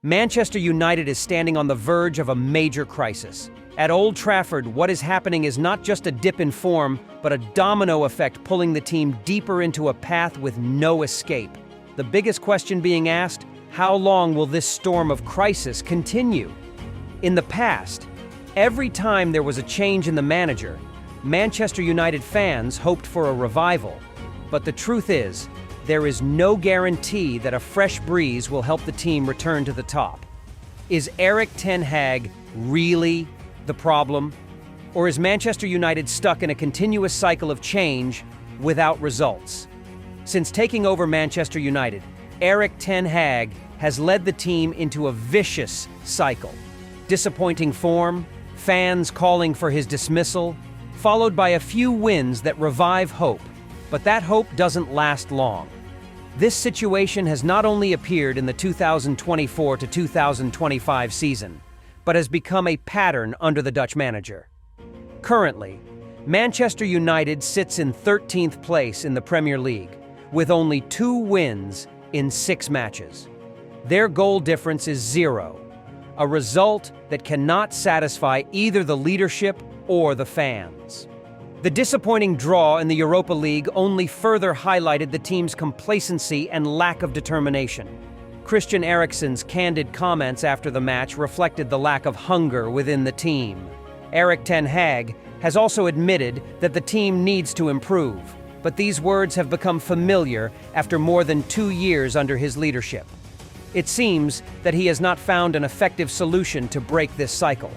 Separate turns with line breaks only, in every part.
Manchester United is standing on the verge of a major crisis. At Old Trafford, what is happening is not just a dip in form, but a domino effect pulling the team deeper into a path with no escape. The biggest question being asked, how long will this storm of crisis continue? In the past, every time there was a change in the manager, Manchester United fans hoped for a revival. But the truth is, there is no guarantee that a fresh breeze will help the team return to the top. Is Erik ten Hag really the problem? Or is Manchester United stuck in a continuous cycle of change without results? Since taking over Manchester United, Erik ten Hag has led the team into a vicious cycle. Disappointing form, fans calling for his dismissal, followed by a few wins that revive hope. But that hope doesn't last long. This situation has not only appeared in the 2024 to 2025 season, but has become a pattern under the Dutch manager. Currently, Manchester United sits in 13th place in the Premier League, with only 2 wins in 6 matches. Their goal difference is 0, a result that cannot satisfy either the leadership or the fans. The disappointing draw in the Europa League only further highlighted the team's complacency and lack of determination. Christian Eriksen's candid comments after the match reflected the lack of hunger within the team. Erik ten Hag has also admitted that the team needs to improve, but these words have become familiar after more than 2 years under his leadership. It seems that he has not found an effective solution to break this cycle.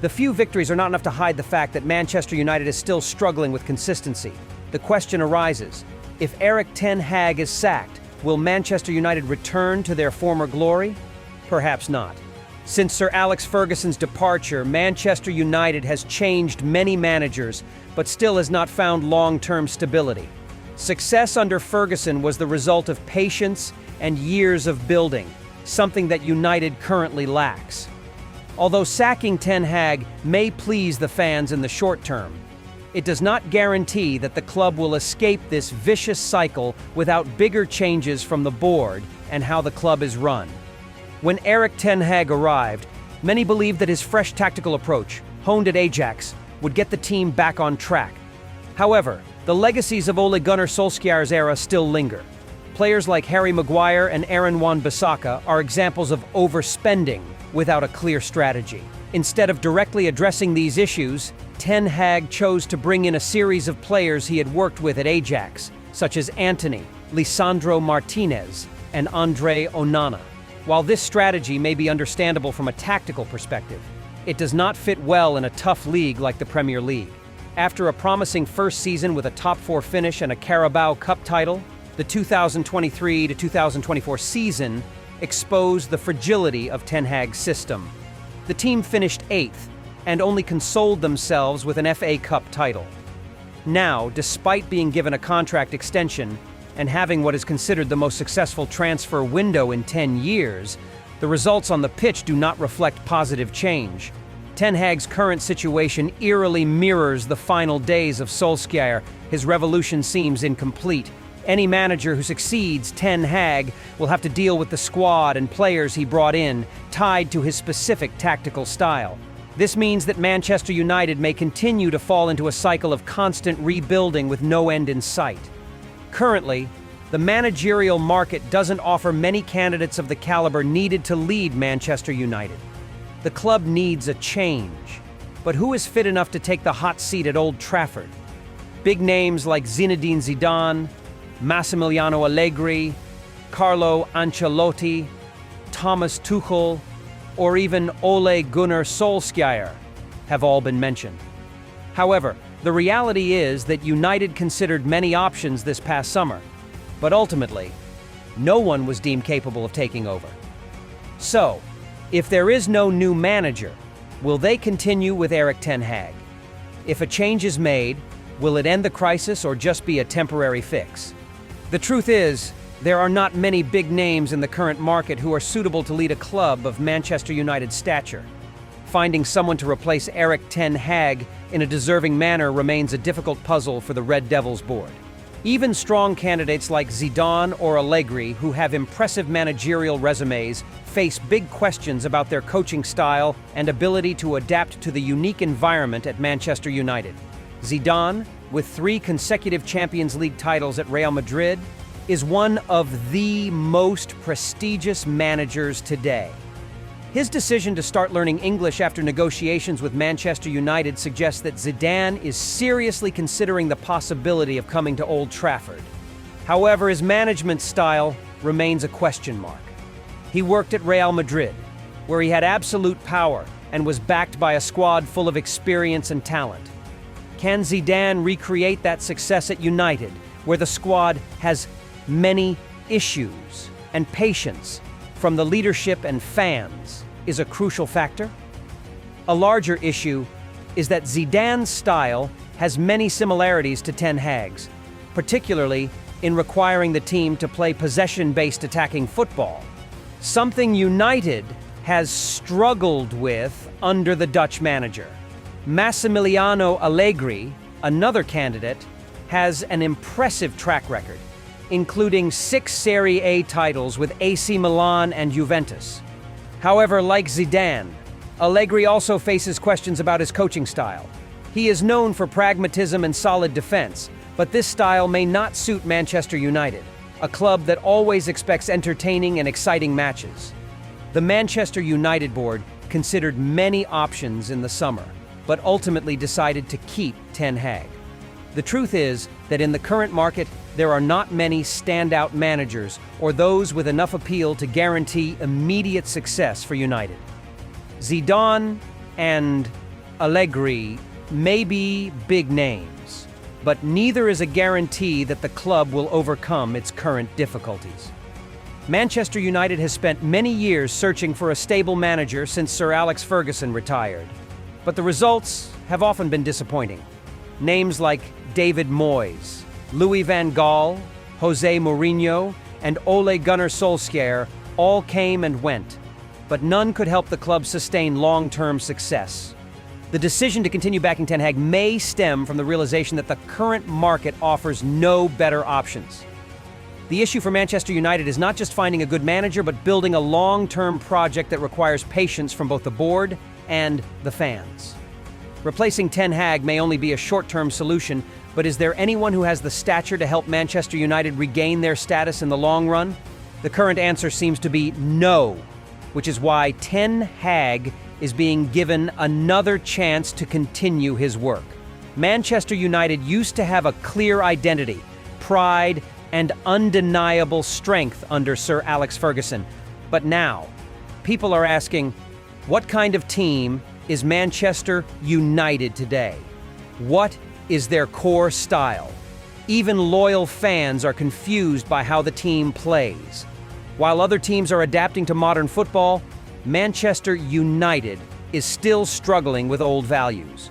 The few victories are not enough to hide the fact that Manchester United is still struggling with consistency. The question arises, if Erik ten Hag is sacked, will Manchester United return to their former glory? Perhaps not. Since Sir Alex Ferguson's departure, Manchester United has changed many managers, but still has not found long-term stability. Success under Ferguson was the result of patience and years of building, something that United currently lacks. Although sacking ten Hag may please the fans in the short term, it does not guarantee that the club will escape this vicious cycle without bigger changes from the board and how the club is run. When Erik ten Hag arrived, many believed that his fresh tactical approach, honed at Ajax, would get the team back on track. However, the legacies of Ole Gunnar Solskjaer's era still linger. Players like Harry Maguire and Aaron Wan-Bissaka are examples of overspending without a clear strategy. Instead of directly addressing these issues, ten Hag chose to bring in a series of players he had worked with at Ajax, such as Antony, Lisandro Martinez, and Andre Onana. While this strategy may be understandable from a tactical perspective, it does not fit well in a tough league like the Premier League. After a promising first season with a top 4 finish and a Carabao Cup title, the 2023 to 2024 season exposed the fragility of ten Hag's system. The team finished 8th and only consoled themselves with an FA Cup title. Now, despite being given a contract extension and having what is considered the most successful transfer window in 10 years, the results on the pitch do not reflect positive change. Ten Hag's current situation eerily mirrors the final days of Solskjaer. His revolution seems incomplete. Any manager who succeeds ten Hag will have to deal with the squad and players he brought in, tied to his specific tactical style. This means that Manchester United may continue to fall into a cycle of constant rebuilding with no end in sight. Currently, the managerial market doesn't offer many candidates of the caliber needed to lead Manchester United. The club needs a change. But who is fit enough to take the hot seat at Old Trafford? Big names like Zinedine Zidane, Massimiliano Allegri, Carlo Ancelotti, Thomas Tuchel, or even Ole Gunnar Solskjaer have all been mentioned. However, the reality is that United considered many options this past summer, but ultimately, no one was deemed capable of taking over. So, if there is no new manager, will they continue with Erik ten Hag? If a change is made, will it end the crisis or just be a temporary fix? The truth is, there are not many big names in the current market who are suitable to lead a club of Manchester United's stature. Finding someone to replace Erik ten Hag in a deserving manner remains a difficult puzzle for the Red Devils board. Even strong candidates like Zidane or Allegri, who have impressive managerial resumes, face big questions about their coaching style and ability to adapt to the unique environment at Manchester United. Zidane, with 3 consecutive Champions League titles at Real Madrid, is one of the most prestigious managers today. His decision to start learning English after negotiations with Manchester United suggests that Zidane is seriously considering the possibility of coming to Old Trafford. However, his management style remains a question mark. He worked at Real Madrid, where he had absolute power and was backed by a squad full of experience and talent. Can Zidane recreate that success at United, where the squad has many issues, and patience from the leadership and fans is a crucial factor? A larger issue is that Zidane's style has many similarities to Ten Hag's, particularly in requiring the team to play possession-based attacking football, something United has struggled with under the Dutch manager. Massimiliano Allegri, another candidate, has an impressive track record, including 6 Serie A titles with AC Milan and Juventus. However, like Zidane, Allegri also faces questions about his coaching style. He is known for pragmatism and solid defense, but this style may not suit Manchester United, a club that always expects entertaining and exciting matches. The Manchester United board considered many options in the summer, but ultimately decided to keep Ten Hag. The truth is that in the current market, there are not many standout managers or those with enough appeal to guarantee immediate success for United. Zidane and Allegri may be big names, but neither is a guarantee that the club will overcome its current difficulties. Manchester United has spent many years searching for a stable manager since Sir Alex Ferguson retired, but the results have often been disappointing. Names like David Moyes, Louis van Gaal, Jose Mourinho, and Ole Gunnar Solskjaer all came and went, but none could help the club sustain long-term success. The decision to continue backing Ten Hag may stem from the realization that the current market offers no better options. The issue for Manchester United is not just finding a good manager, but building a long-term project that requires patience from both the board and the fans. Replacing Ten Hag may only be a short-term solution, but is there anyone who has the stature to help Manchester United regain their status in the long run? The current answer seems to be no, which is why Ten Hag is being given another chance to continue his work. Manchester United used to have a clear identity, pride, and undeniable strength under Sir Alex Ferguson. But now, people are asking, what kind of team is Manchester United today? What is their core style? Even loyal fans are confused by how the team plays. While other teams are adapting to modern football, Manchester United is still struggling with old values.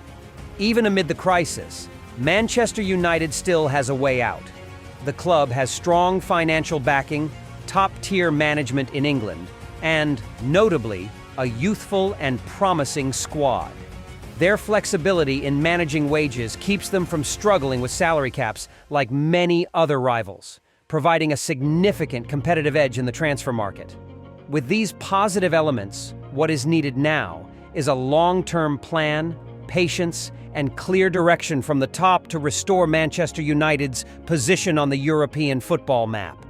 Even amid the crisis, Manchester United still has a way out. The club has strong financial backing, top-tier management in England, and, notably, a youthful and promising squad. Their flexibility in managing wages keeps them from struggling with salary caps like many other rivals, providing a significant competitive edge in the transfer market. With these positive elements, what is needed now is a long-term plan, patience, and clear direction from the top to restore Manchester United's position on the European football map.